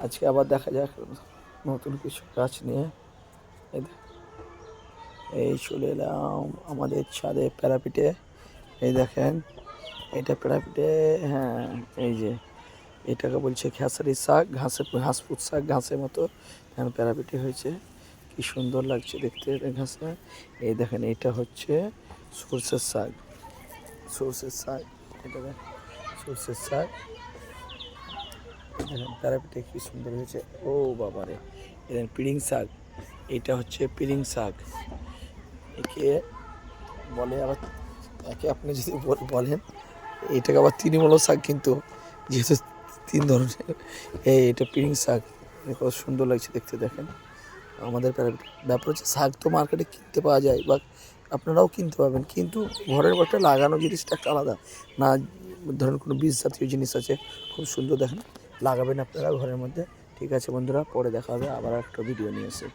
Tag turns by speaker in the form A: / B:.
A: আজকে আবার দেখা যাক নতুন কিছু গাছ নিয়ে। এই চলে এলাম আমাদের ছাদে প্যারাপিটে। এই দেখেন এটা প্যারাপিটে, হ্যাঁ এই যে এটাকে বলছে খেসারি শাক, ঘাসপুত শাক, ঘাসের মতো এখন প্যারাপিটে হয়েছে। কি সুন্দর লাগছে দেখতে ঘাসটা। এই দেখেন এটা হচ্ছে সর্ষের শাক, সর্ষের শাক, এটা সর্ষের শাক। দেখেন প্যারাপিটে কি সুন্দর হয়েছে। ও বাবারে, দেখেন পিড়িং শাক, এটা হচ্ছে পিড়িং শাক। একে বলে আবার, একে আপনি যদি বলেন এটাকে আবার তৃণমূল শাক, কিন্তু যেহেতু তিন ধরনের। এটা পিড়িং শাক, কত সুন্দর লাগছে দেখতে। দেখেন আমাদের ব্যাপার হচ্ছে শাক তো মার্কেটে কিনতে পাওয়া যায় বা আপনারাও কিনতে পারবেন, কিন্তু ঘরের মধ্যে লাগানো জিনিসটা একটা আলাদা না। ধরুন কোনো বীজ জাতীয় জিনিস আছে, খুব সুন্দর দেখেন, লাগাবেন আপনারা ঘরের মধ্যে। ঠিক আছে বন্ধুরা, পরে দেখা হবে আবার একটা ভিডিও নিয়ে এসে।